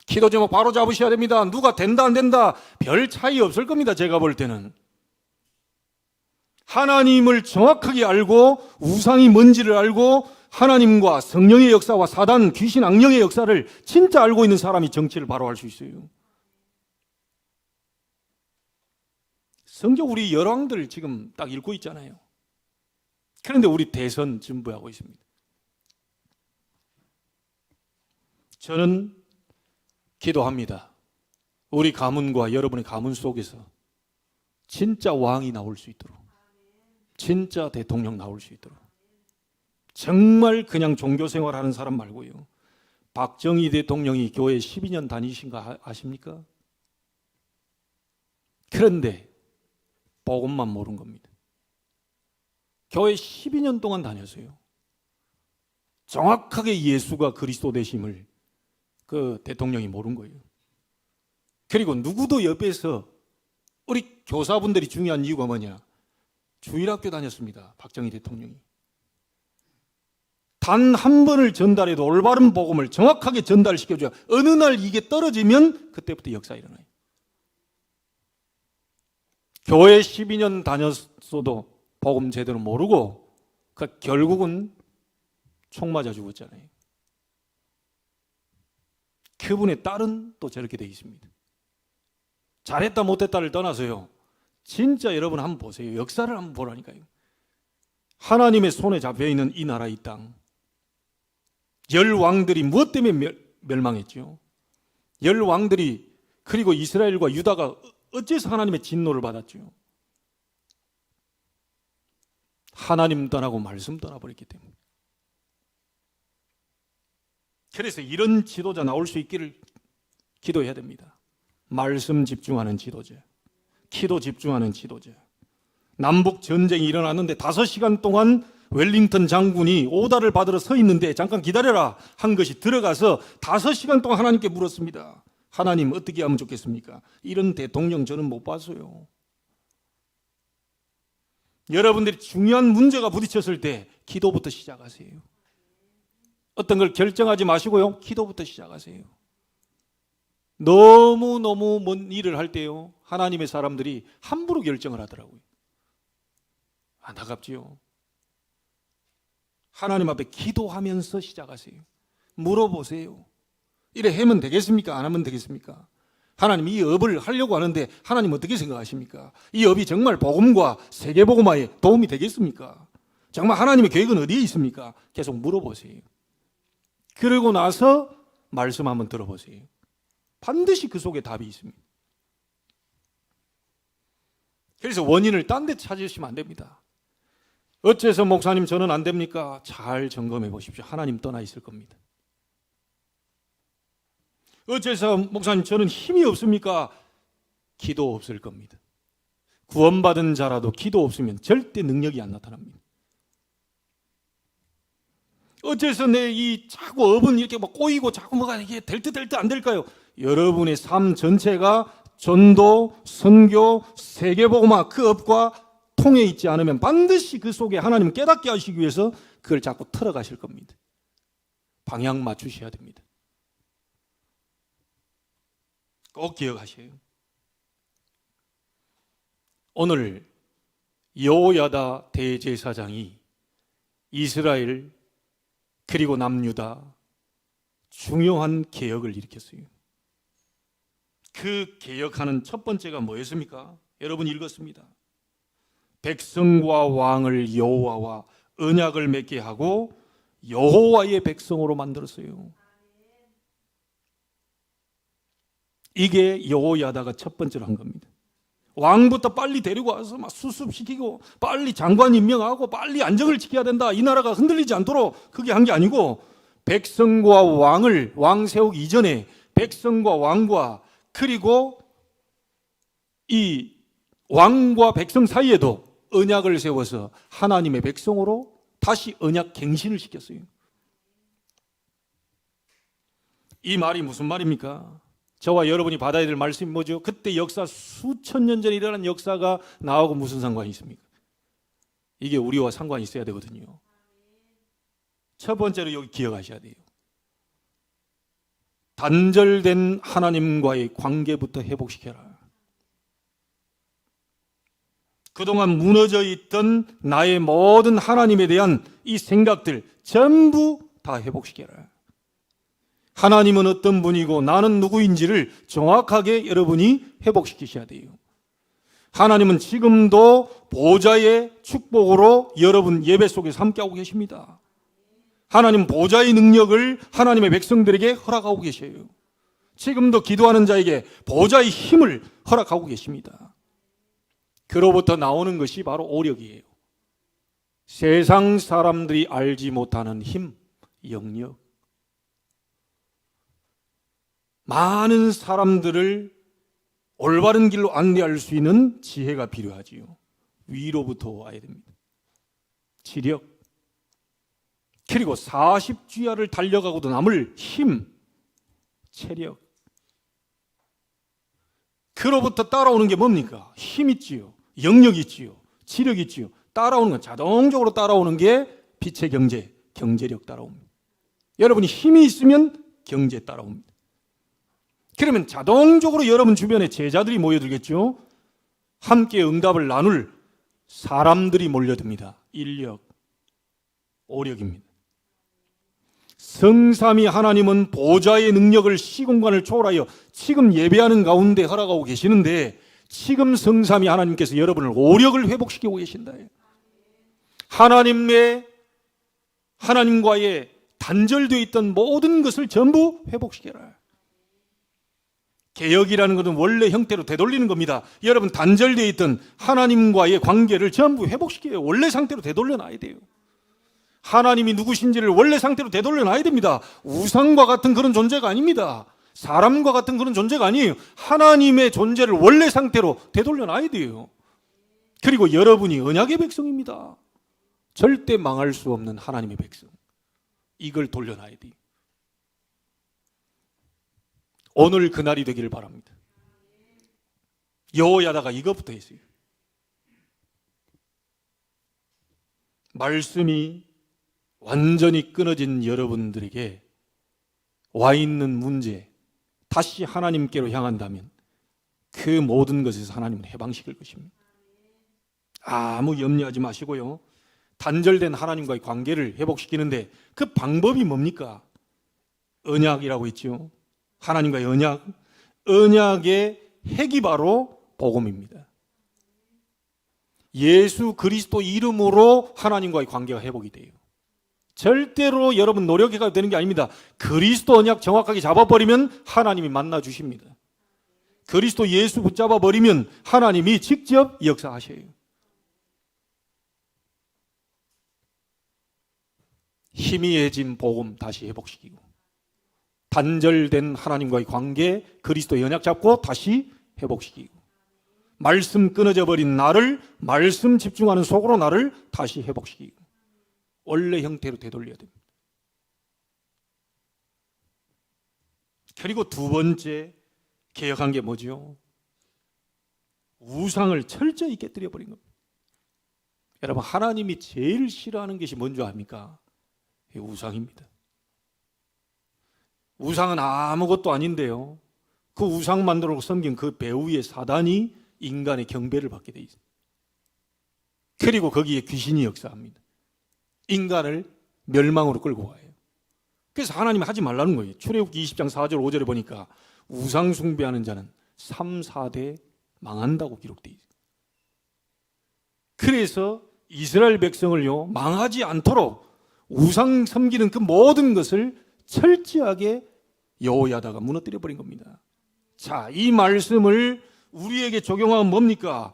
기도 제목 바로 잡으셔야 됩니다. 누가 된다 안 된다 별 차이 없을 겁니다. 제가 볼 때는 하나님을 정확하게 알고 우상이 뭔지를 알고 하나님과 성령의 역사와 사단, 귀신, 악령의 역사를 진짜 알고 있는 사람이 정치를 바로 할 수 있어요. 성경 우리 열왕들 지금 딱 읽고 있잖아요. 그런데 우리 대선 진부하고 있습니다. 저는 기도합니다. 우리 가문과 여러분의 가문 속에서 진짜 왕이 나올 수 있도록, 진짜 대통령 나올 수 있도록, 정말 그냥 종교생활 하는 사람 말고요. 박정희 대통령이 교회 12년 다니신 거 아십니까? 그런데 복음만 모른 겁니다. 교회 12년 동안 다녔어요. 정확하게 예수가 그리스도 되심을 그 대통령이 모른 거예요. 그리고 누구도 옆에서 우리 교사분들이 중요한 이유가 뭐냐? 주일학교 다녔습니다. 박정희 대통령이. 단 한 번을 전달해도 올바른 복음을 정확하게 전달시켜줘야 어느 날 이게 떨어지면 그때부터 역사 일어나요. 교회 12년 다녔어도 복음 제대로 모르고 결국은 총 맞아 죽었잖아요. 그분의 딸은 또 저렇게 되어 있습니다. 잘했다 못했다를 떠나서요. 진짜 여러분 한번 보세요. 역사를 한번 보라니까요. 하나님의 손에 잡혀있는 이 나라 이 땅. 열 왕들이 무엇 때문에 멸망했죠? 열 왕들이 그리고 이스라엘과 유다가 어째서 하나님의 진노를 받았죠? 하나님 떠나고 말씀 떠나버렸기 때문에. 그래서 이런 지도자 나올 수 있기를 기도해야 됩니다. 말씀 집중하는 지도자, 기도 집중하는 지도자. 남북 전쟁이 일어났는데 5시간 동안 웰링턴 장군이 오다를 받으러 서 있는데 잠깐 기다려라 한 것이 들어가서 5시간 동안 하나님께 물었습니다. 하나님 어떻게 하면 좋겠습니까? 이런 대통령 저는 못 봤어요. 여러분들이 중요한 문제가 부딪혔을 때 기도부터 시작하세요. 어떤 걸 결정하지 마시고요, 기도부터 시작하세요. 너무너무 먼 일을 할 때요, 하나님의 사람들이 함부로 결정을 하더라고요. 안타깝지요. 하나님 앞에 기도하면서 시작하세요. 물어보세요. 이래 하면 되겠습니까? 안 하면 되겠습니까? 하나님 이 업을 하려고 하는데 하나님 어떻게 생각하십니까? 이 업이 정말 복음과 세계복음화에 도움이 되겠습니까? 정말 하나님의 계획은 어디에 있습니까? 계속 물어보세요. 그러고 나서 말씀 한번 들어보세요. 반드시 그 속에 답이 있습니다. 그래서 원인을 딴 데 찾으시면 안 됩니다. 어째서 목사님 저는 안 됩니까? 잘 점검해 보십시오. 하나님 떠나 있을 겁니다. 어째서 목사님 저는 힘이 없습니까? 기도 없을 겁니다. 구원받은 자라도 기도 없으면 절대 능력이 안 나타납니다. 어째서 내 이 자꾸 업은 이렇게 막 꼬이고 자꾸 뭐가 이게 될 듯 안 될까요? 여러분의 삶 전체가 전도, 선교, 세계복음화 그 업과 통해 있지 않으면 반드시 그 속에 하나님 깨닫게 하시기 위해서 그걸 자꾸 틀어가실 겁니다. 방향 맞추셔야 됩니다. 꼭 기억하세요. 오늘 여호야다 대제사장이 이스라엘 그리고 남유다 중요한 개혁을 일으켰어요. 그 개혁하는 첫 번째가 뭐였습니까? 여러분 읽었습니다. 백성과 왕을 여호와와 언약을 맺게 하고 여호와의 백성으로 만들었어요. 이게 여호야다가 첫 번째로 한 겁니다. 왕부터 빨리 데리고 와서 막 수습시키고 빨리 장관 임명하고 빨리 안정을 지켜야 된다. 이 나라가 흔들리지 않도록 그게 한 게 아니고 백성과 왕을 왕 세우기 이전에 백성과 왕과 그리고 이 왕과 백성 사이에도 언약을 세워서 하나님의 백성으로 다시 언약 갱신을 시켰어요. 이 말이 무슨 말입니까? 저와 여러분이 받아야 될 말씀이 뭐죠? 그때 역사 수천 년 전에 일어난 역사가 나하고 무슨 상관이 있습니까? 이게 우리와 상관이 있어야 되거든요. 첫 번째로 여기 기억하셔야 돼요. 단절된 하나님과의 관계부터 회복시켜라. 그동안 무너져 있던 나의 모든 하나님에 대한 이 생각들 전부 다 회복시켜라. 하나님은 어떤 분이고 나는 누구인지를 정확하게 여러분이 회복시키셔야 돼요. 하나님은 지금도 보좌의 축복으로 여러분 예배 속에서 함께하고 계십니다. 하나님 보좌의 능력을 하나님의 백성들에게 허락하고 계셔요. 지금도 기도하는 자에게 보좌의 힘을 허락하고 계십니다. 그로부터 나오는 것이 바로 오력이에요. 세상 사람들이 알지 못하는 힘, 영역. 많은 사람들을 올바른 길로 안내할 수 있는 지혜가 필요하지요. 위로부터 와야 됩니다. 지력. 그리고 40주야를 달려가고도 남을 힘, 체력. 그로부터 따라오는 게 뭡니까? 힘 있지요. 영역 있지요. 지력 있지요. 따라오는 건 자동적으로 따라오는 게 빛의 경제, 경제력 따라옵니다. 여러분이 힘이 있으면 경제 따라옵니다. 그러면 자동적으로 여러분 주변에 제자들이 모여들겠죠. 함께 응답을 나눌 사람들이 몰려듭니다. 인력, 오력입니다. 성삼위 하나님은 보좌의 능력을 시공간을 초월하여 지금 예배하는 가운데 허락하고 계시는데 지금 성삼위 하나님께서 여러분을 오력을 회복시키고 계신다. 하나님과의 단절되어 있던 모든 것을 전부 회복시켜라. 개혁이라는 것은 원래 형태로 되돌리는 겁니다. 여러분, 단절되어 있던 하나님과의 관계를 전부 회복시켜요. 원래 상태로 되돌려놔야 돼요. 하나님이 누구신지를 원래 상태로 되돌려놔야 됩니다. 우상과 같은 그런 존재가 아닙니다. 사람과 같은 그런 존재가 아니에요. 하나님의 존재를 원래 상태로 되돌려놔야 돼요. 그리고 여러분이 언약의 백성입니다. 절대 망할 수 없는 하나님의 백성. 이걸 돌려놔야 돼요. 오늘 그날이 되기를 바랍니다. 여호야다가 이것부터 했어요. 말씀이 완전히 끊어진 여러분들에게 와 있는 문제, 다시 하나님께로 향한다면 그 모든 것에서 하나님은 해방시킬 것입니다. 아무 염려하지 마시고요. 단절된 하나님과의 관계를 회복시키는데 그 방법이 뭡니까? 언약이라고 했죠. 하나님과의 언약. 언약의 핵이 바로 복음입니다. 예수 그리스도 이름으로 하나님과의 관계가 회복이 돼요. 절대로 여러분 노력해가 되는 게 아닙니다. 그리스도 언약 정확하게 잡아버리면 하나님이 만나 주십니다. 그리스도 예수 붙잡아 버리면 하나님이 직접 역사하셔요. 희미해진 복음 다시 회복시키고, 단절된 하나님과의 관계 그리스도의 언약 잡고 다시 회복시키고, 말씀 끊어져 버린 나를 말씀 집중하는 속으로 나를 다시 회복시키고, 원래 형태로 되돌려야 됩니다. 그리고 두 번째 개혁한 게 뭐죠? 우상을 철저히 깨뜨려 버린 겁니다. 여러분, 하나님이 제일 싫어하는 것이 뭔지 압니까? 우상입니다. 우상은 아무것도 아닌데요, 그 우상 만들어 섬긴 그 배후의 사단이 인간의 경배를 받게 돼 있어요. 그리고 거기에 귀신이 역사합니다. 인간을 멸망으로 끌고 가요. 그래서 하나님이 하지 말라는 거예요. 출애굽기 20장 4절 5절에 보니까 우상 숭배하는 자는 3, 4대 망한다고 기록되어 있어요. 그래서 이스라엘 백성을요, 망하지 않도록 우상 섬기는 그 모든 것을 철저하게 여호야다가 무너뜨려 버린 겁니다. 자, 이 말씀을 우리에게 적용하면 뭡니까?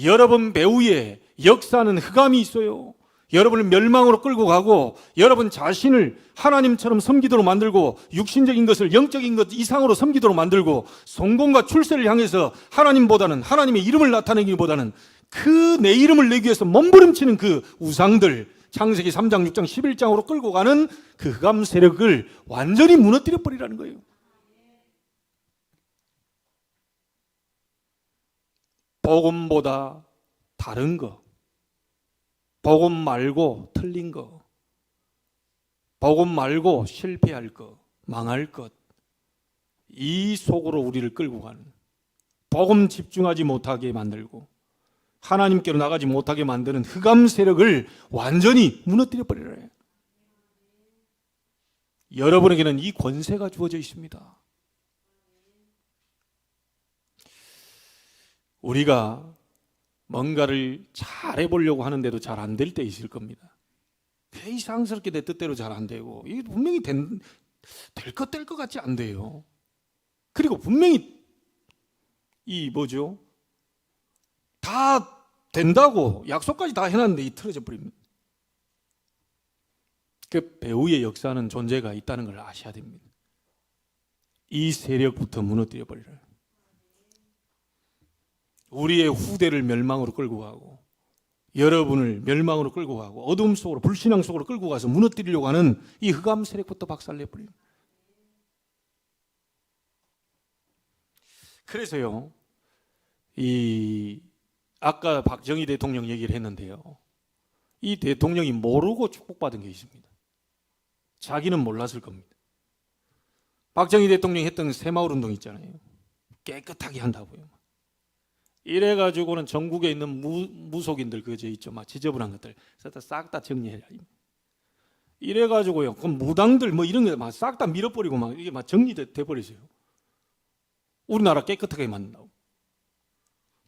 여러분 배후에 역사하는 흑암이 있어요. 여러분을 멸망으로 끌고 가고, 여러분 자신을 하나님처럼 섬기도록 만들고, 육신적인 것을 영적인 것 이상으로 섬기도록 만들고, 성공과 출세를 향해서 하나님보다는, 하나님의 이름을 나타내기보다는 그 내 이름을 내기 위해서 몸부림치는 그 우상들, 창세기 3장, 6장, 11장으로 끌고 가는 그 흑암 세력을 완전히 무너뜨려 버리라는 거예요. 복음보다 다른 거, 복음 말고 틀린 거, 복음 말고 실패할 거, 망할 것, 이 속으로 우리를 끌고 가는, 복음 집중하지 못하게 만들고 하나님께로 나가지 못하게 만드는 흑암 세력을 완전히 무너뜨려 버리라 해요. 여러분에게는 이 권세가 주어져 있습니다. 우리가 뭔가를 잘해보려고 하는데도 잘 안 될 때 있을 겁니다. 왜 이상스럽게 내 뜻대로 잘 안 되고, 이게 분명히 될 것 같지 안 돼요. 그리고 분명히 다 된다고 약속까지 다 해놨는데 틀어져 버립니다. 그 배후의 역사하는 존재가 있다는 걸 아셔야 됩니다. 이 세력부터 무너뜨려 버리라. 우리의 후대를 멸망으로 끌고 가고, 여러분을 멸망으로 끌고 가고, 어둠 속으로, 불신앙 속으로 끌고 가서 무너뜨리려고 하는 이 흑암 세력부터 박살내버립니다. 그래서요, 아까 박정희 대통령 얘기를 했는데요, 이 대통령이 모르고 축복받은 게 있습니다. 자기는 몰랐을 겁니다. 박정희 대통령이 했던 새마을 운동 있잖아요. 깨끗하게 한다고요. 이래가지고는 전국에 있는 무속인들 그저 있죠, 막 지저분한 것들 싹 다 정리해라. 이래가지고요, 그 무당들 뭐 이런 거 막 싹 다 밀어버리고 막 이게 막 정리돼 버리세요. 우리나라 깨끗하게 만든다고.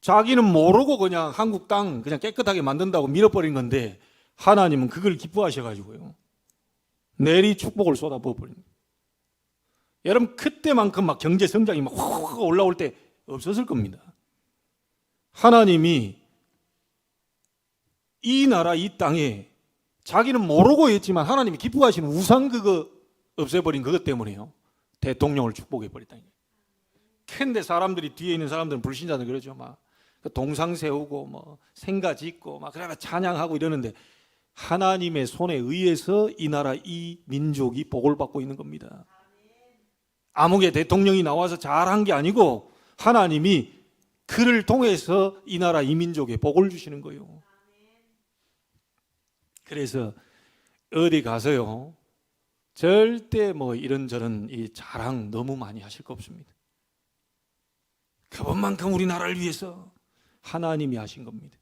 자기는 모르고 그냥 한국 땅 그냥 깨끗하게 만든다고 밀어버린 건데, 하나님은 그걸 기뻐하셔가지고요, 내리 축복을 쏟아부어 버립니다. 여러분 그때만큼 막 경제 성장이 막 확 올라올 때 없었을 겁니다. 하나님이 이 나라 이 땅에 자기는 모르고 했지만 하나님이 기뻐하시는 우상 그거 없애버린 그것 때문에요. 대통령을 축복해 버렸다. 근데 사람들이 뒤에 있는 사람들은 불신자들 그러죠. 막 동상 세우고 뭐 생가 짓고 막 그러나 찬양하고 이러는데 하나님의 손에 의해서 이 나라 이 민족이 복을 받고 있는 겁니다. 아무개 대통령이 나와서 잘한 게 아니고 하나님이 그를 통해서 이 나라 이 민족에 복을 주시는 거예요. 그래서 어디 가서요 절대 뭐 이런저런 이 자랑 너무 많이 하실 거 없습니다. 그것만큼 우리나라를 위해서 하나님이 하신 겁니다.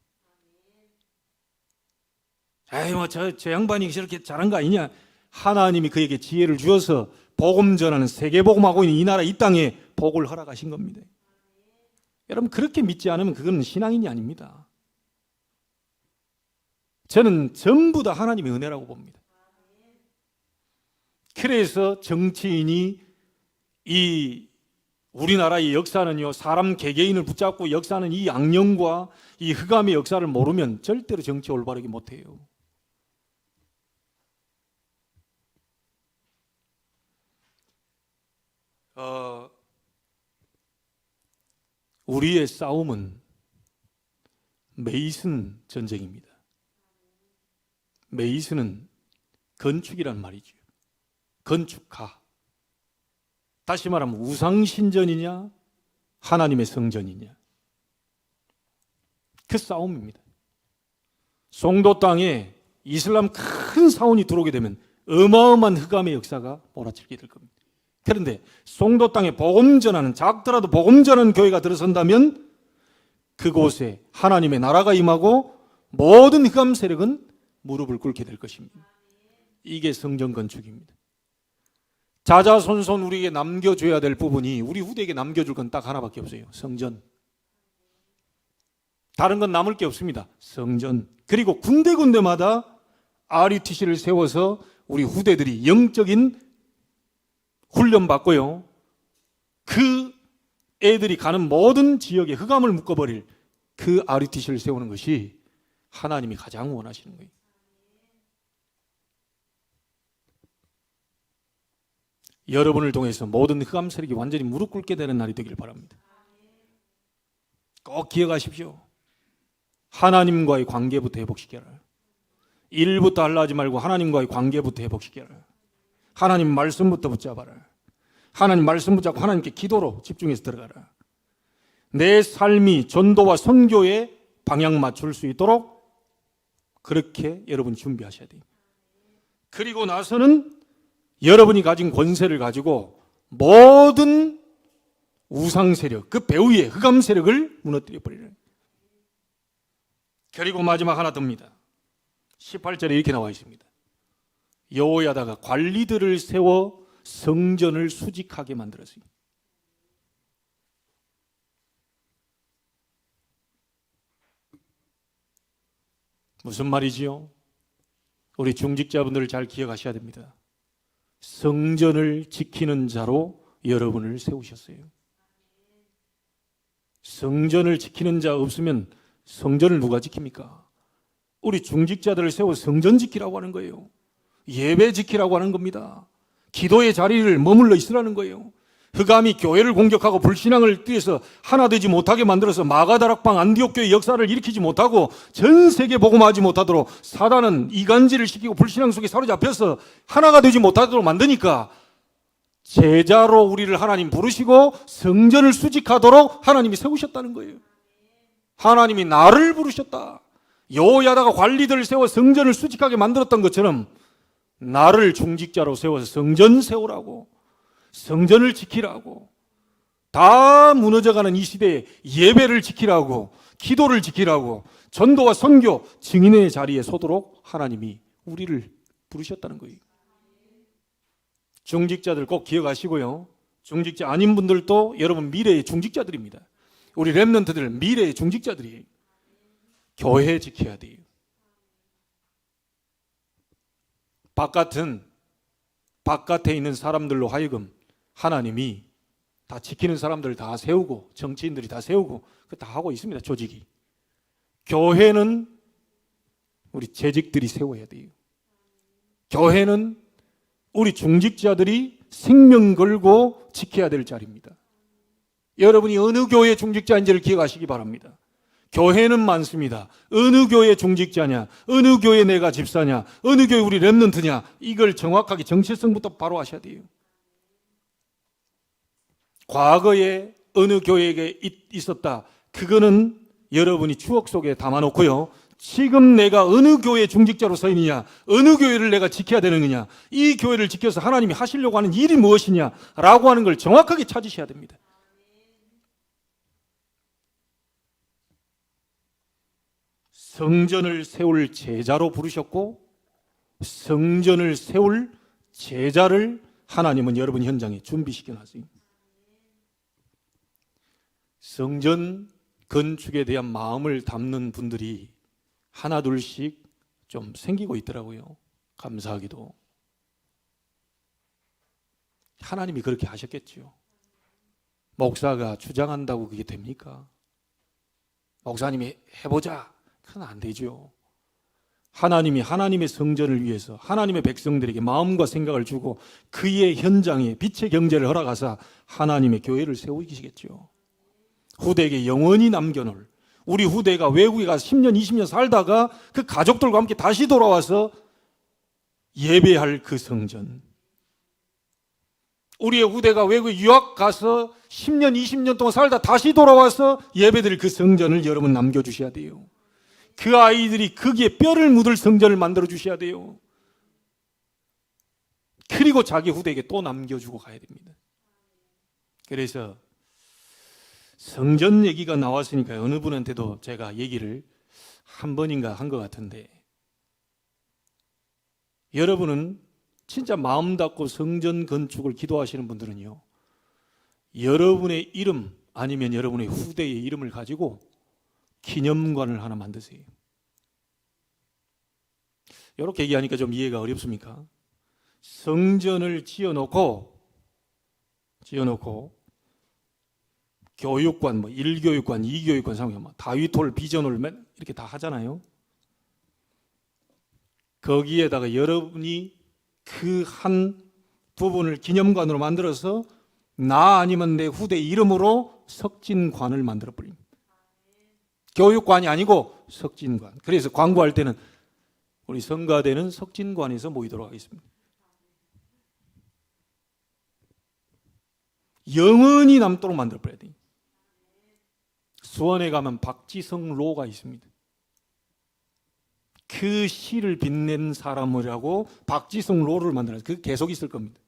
에이 뭐 저 양반이 저렇게 잘한 거 아니냐. 하나님이 그에게 지혜를 주어서 복음 전하는 세계복음하고 있는 이 나라 이 땅에 복을 허락하신 겁니다. 여러분 그렇게 믿지 않으면 그건 신앙인이 아닙니다. 저는 전부 다 하나님의 은혜라고 봅니다. 그래서 정치인이 이 우리나라의 역사는요 사람 개개인을 붙잡고 역사는 이 악령과 이 흑암의 역사를 모르면 절대로 정치 올바르게 못해요. 우리의 싸움은 메이슨 전쟁입니다. 메이슨은 건축이란 말이죠. 건축가. 다시 말하면 우상신전이냐 하나님의 성전이냐 그 싸움입니다. 송도 땅에 이슬람 큰 사원이 들어오게 되면 어마어마한 흑암의 역사가 몰아치게 될 겁니다. 그런데 송도 땅에 복음 전하는 작더라도 복음 전하는 교회가 들어선다면 그곳에 하나님의 나라가 임하고 모든 흑암 세력은 무릎을 꿇게 될 것입니다. 이게 성전 건축입니다. 자자손손 우리에게 남겨줘야 될 부분이 우리 후대에게 남겨줄 건 딱 하나밖에 없어요. 성전. 다른 건 남을 게 없습니다. 성전. 그리고 군데군데마다 RUTC를 세워서 우리 후대들이 영적인 훈련 받고요. 그 애들이 가는 모든 지역에 흑암을 묶어버릴 그 RUTC를 세우는 것이 하나님이 가장 원하시는 거예요. 여러분을 통해서 모든 흑암 세력이 완전히 무릎 꿇게 되는 날이 되길 바랍니다. 꼭 기억하십시오. 하나님과의 관계부터 회복시켜라. 일부터 하려 하지 말고 하나님과의 관계부터 회복시켜라. 하나님 말씀부터 붙잡아라. 하나님 말씀 붙잡고 하나님께 기도로 집중해서 들어가라. 내 삶이 전도와 선교에 방향 맞출 수 있도록 그렇게 여러분 준비하셔야 돼요. 그리고 나서는 여러분이 가진 권세를 가지고 모든 우상 세력, 그 배후의 흑암 세력을 무너뜨려 버리라. 그리고 마지막 하나 듭니다. 18절에 이렇게 나와 있습니다. 여호야다가 관리들을 세워 성전을 수직하게 만들었어요. 무슨 말이지요? 우리 중직자분들을 잘 기억하셔야 됩니다. 성전을 지키는 자로 여러분을 세우셨어요. 성전을 지키는 자 없으면 성전을 누가 지킵니까? 우리 중직자들을 세워 성전 지키라고 하는 거예요. 예배 지키라고 하는 겁니다. 기도의 자리를 머물러 있으라는 거예요. 흑암이 교회를 공격하고 불신앙을 띠해서 하나 되지 못하게 만들어서 마가다락방 안디옥교의 역사를 일으키지 못하고 전 세계 복음하지 못하도록 사단은 이간질을 시키고 불신앙 속에 사로잡혀서 하나가 되지 못하도록 만드니까 제자로 우리를 하나님 부르시고 성전을 수직하도록 하나님이 세우셨다는 거예요. 하나님이 나를 부르셨다. 여호야다가 관리들을 세워 성전을 수직하게 만들었던 것처럼 나를 중직자로 세워서 성전 세우라고, 성전을 지키라고, 다 무너져가는 이 시대에 예배를 지키라고, 기도를 지키라고, 전도와 선교, 증인의 자리에 서도록 하나님이 우리를 부르셨다는 거예요. 중직자들 꼭 기억하시고요. 중직자 아닌 분들도 여러분 미래의 중직자들입니다. 우리 렘넌트들 미래의 중직자들이에요. 교회 지켜야 돼요. 바깥에 있는 사람들로 하여금 하나님이 다 지키는 사람들 다 세우고 정치인들이 다 세우고 그 다 하고 있습니다. 조직이. 교회는 우리 재직들이 세워야 돼요. 교회는 우리 중직자들이 생명 걸고 지켜야 될 자리입니다. 여러분이 어느 교회 중직자인지를 기억하시기 바랍니다. 교회는 많습니다. 어느 교회 중직자냐, 어느 교회 내가 집사냐, 어느 교회 우리 렘넌트냐, 이걸 정확하게 정체성부터 바로 하셔야 돼요. 과거에 어느 교회에 있었다, 그거는 여러분이 추억 속에 담아놓고요, 지금 내가 어느 교회 중직자로 서 있느냐, 어느 교회를 내가 지켜야 되느냐, 이 교회를 지켜서 하나님이 하시려고 하는 일이 무엇이냐라고 하는 걸 정확하게 찾으셔야 됩니다. 성전을 세울 제자로 부르셨고 성전을 세울 제자를 하나님은 여러분 현장에 준비시켜 놨어요. 성전 건축에 대한 마음을 담는 분들이 하나 둘씩 좀 생기고 있더라고요. 감사하기도. 하나님이 그렇게 하셨겠죠. 목사가 주장한다고 그게 됩니까? 목사님이 해보자, 그건 안 되죠. 하나님이 하나님의 성전을 위해서 하나님의 백성들에게 마음과 생각을 주고 그의 현장에 빛의 경제를 허락하사 하나님의 교회를 세우시겠죠. 후대에게 영원히 남겨놓을, 우리 후대가 외국에 가서 10년 20년 살다가 그 가족들과 함께 다시 돌아와서 예배할 그 성전, 우리의 후대가 외국에 유학 가서 10년 20년 동안 살다 다시 돌아와서 예배드릴 그 성전을 여러분 남겨주셔야 돼요. 그 아이들이 거기에 뼈를 묻을 성전을 만들어 주셔야 돼요. 그리고 자기 후대에게 또 남겨주고 가야 됩니다. 그래서 성전 얘기가 나왔으니까 어느 분한테도 제가 얘기를 한 번인가 한 것 같은데, 여러분은 진짜 마음 닫고 성전 건축을 기도하시는 분들은요, 여러분의 이름 아니면 여러분의 후대의 이름을 가지고 기념관을 하나 만드세요. 이렇게 얘기하니까 좀 이해가 어렵습니까? 성전을 지어놓고 교육관, 1교육관, 2교육관, 3교육관, 다윗홀, 비전홀 이렇게 다 하잖아요. 거기에다가 여러분이 그 한 부분을 기념관으로 만들어서 나 아니면 내 후대 이름으로 석진관을 만들어 버립니다. 교육관이 아니고 석진관. 그래서 광고할 때는 우리 성가대는 석진관에서 모이도록 하겠습니다. 영원히 남도록 만들어 버려야 돼요. 수원에 가면 박지성로가 있습니다. 그 시를 빛낸 사람이라고 박지성로를 만들어서 그 계속 있을 겁니다.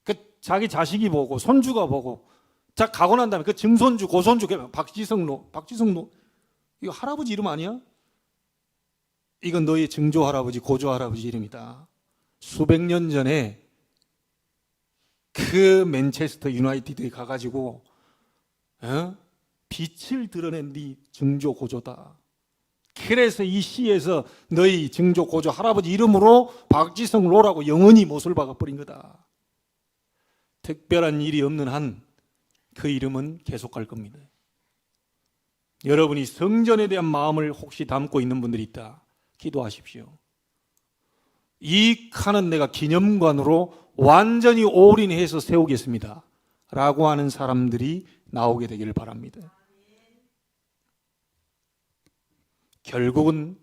그 자기 자식이 보고 손주가 보고 자 가고 난 다음에 그 증손주 고손주 박지성로 이거 할아버지 이름 아니야? 이건 너의 증조 할아버지 고조 할아버지 이름이다. 수백 년 전에 그 맨체스터 유나이티드에 가가지고 빛을 드러낸 네 증조 고조다. 그래서 이 시에서 너희 증조 고조 할아버지 이름으로 박지성로라고 영원히 못을 박아버린 거다. 특별한 일이 없는 한 그 이름은 계속 갈 겁니다. 여러분이 성전에 대한 마음을 혹시 담고 있는 분들이 있다, 기도하십시오. 이 칸은 내가 기념관으로 완전히 올인해서 세우겠습니다 라고 하는 사람들이 나오게 되기를 바랍니다. 결국은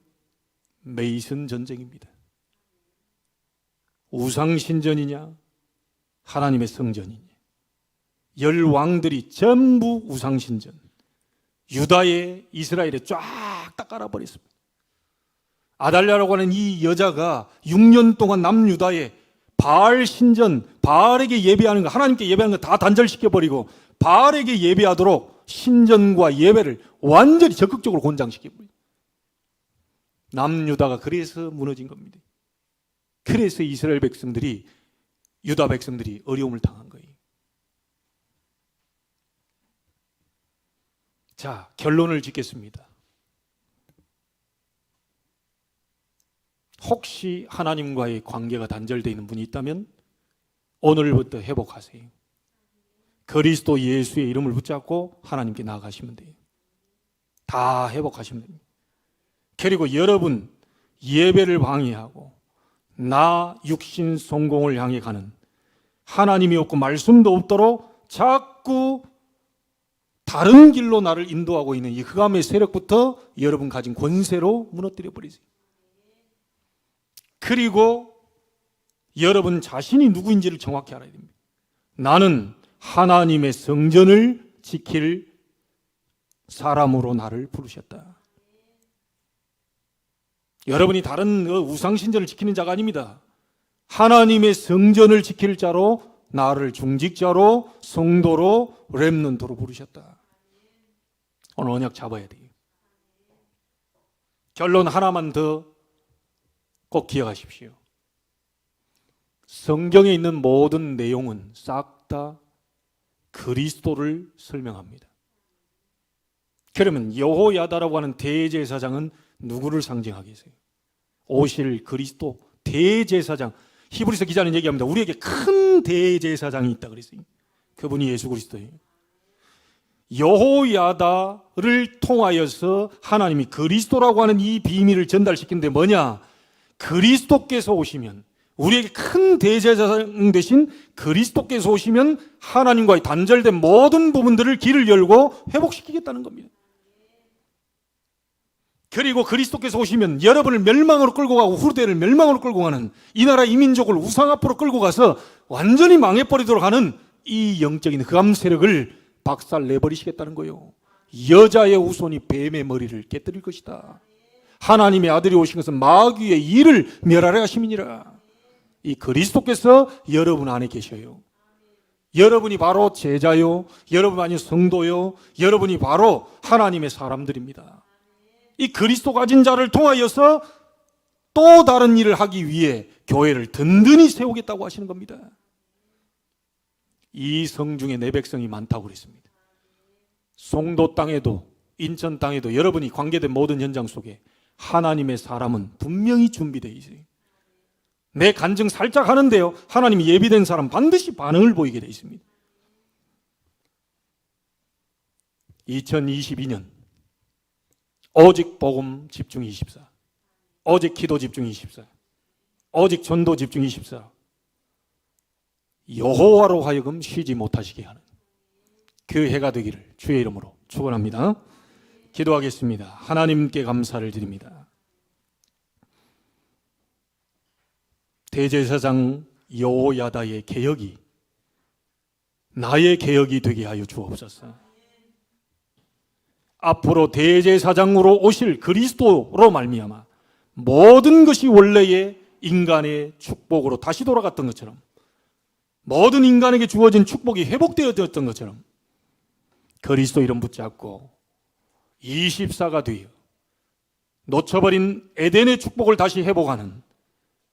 메이슨 전쟁입니다. 우상신전이냐 하나님의 성전이냐. 열 왕들이 전부 우상신전, 유다에 이스라엘에 쫙 다 깔아버렸습니다. 아달랴라고 하는 이 여자가 6년 동안 남유다에 바알 신전, 바알에게 예배하는 거, 하나님께 예배하는 거 다 단절시켜버리고 바알에게 예배하도록 신전과 예배를 완전히 적극적으로 권장시켜버립니다. 남유다가 그래서 무너진 겁니다. 그래서 이스라엘 백성들이, 유다 백성들이 어려움을 당한 거예요. 자, 결론을 짓겠습니다. 혹시 하나님과의 관계가 단절되어 있는 분이 있다면 오늘부터 회복하세요. 그리스도 예수의 이름을 붙잡고 하나님께 나아가시면 돼요. 다 회복하시면 됩니다. 그리고 여러분 예배를 방해하고 나 육신 성공을 향해 가는, 하나님이 없고 말씀도 없도록 자꾸 다른 길로 나를 인도하고 있는 이 흑암의 세력부터 여러분 가진 권세로 무너뜨려 버리세요. 그리고 여러분 자신이 누구인지를 정확히 알아야 됩니다. 나는 하나님의 성전을 지킬 사람으로 나를 부르셨다. 여러분이 다른 우상신전을 지키는 자가 아닙니다. 하나님의 성전을 지킬 자로, 나를 중직자로, 성도로, 렘넌트로 부르셨다. 오늘 언약 잡아야 돼요. 결론 하나만 더 꼭 기억하십시오. 성경에 있는 모든 내용은 싹 다 그리스도를 설명합니다. 그러면 여호야다라고 하는 대제사장은 누구를 상징하겠어요? 오실 그리스도 대제사장. 히브리서 기자는 얘기합니다. 우리에게 큰 대제사장이 있다 그랬어요. 그분이 예수 그리스도예요. 여호야다를 통하여서 하나님이 그리스도라고 하는 이 비밀을 전달시키는데 뭐냐? 그리스도께서 오시면, 우리에게 큰 대제사장 대신 그리스도께서 오시면 하나님과의 단절된 모든 부분들을 길을 열고 회복시키겠다는 겁니다. 그리고 그리스도께서 오시면 여러분을 멸망으로 끌고 가고 후대를 멸망으로 끌고 가는, 이 나라 이 민족을 우상 앞으로 끌고 가서 완전히 망해버리도록 하는 이 영적인 흑암 세력을 박살 내버리시겠다는 거예요. 여자의 후손이 뱀의 머리를 깨뜨릴 것이다. 하나님의 아들이 오신 것은 마귀의 일을 멸하려 하심이니라. 이 그리스도께서 여러분 안에 계셔요. 여러분이 바로 제자요, 여러분이 성도요, 여러분이 바로 하나님의 사람들입니다. 이 그리스도 가진 자를 통하여서 또 다른 일을 하기 위해 교회를 든든히 세우겠다고 하시는 겁니다. 이 성 중에 내 백성이 많다고 그랬습니다. 송도 땅에도 인천 땅에도 여러분이 관계된 모든 현장 속에 하나님의 사람은 분명히 준비되어 있어요. 내 간증 살짝 하는데요, 하나님이 예비된 사람 반드시 반응을 보이게 되어 있습니다. 2022년 오직 복음 집중 24, 오직 기도 집중 24, 오직 전도 집중 24, 여호와로 하여금 쉬지 못하시게 하는 그 해가 되기를 주의 이름으로 축원합니다. 기도하겠습니다. 하나님께 감사를 드립니다. 대제사장 여호야다의 개혁이 나의 개혁이 되게 하여 주옵소서. 앞으로 대제사장으로 오실 그리스도로 말미암아 모든 것이 원래의 인간의 축복으로 다시 돌아갔던 것처럼, 모든 인간에게 주어진 축복이 회복되었던 것처럼 그리스도 이름 붙잡고 24가 되어 놓쳐버린 에덴의 축복을 다시 회복하는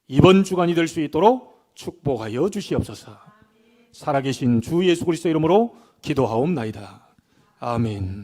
이번 주간이 될 수 있도록 축복하여 주시옵소서. 살아계신 주 예수 그리스도 이름으로 기도하옵나이다. 아멘.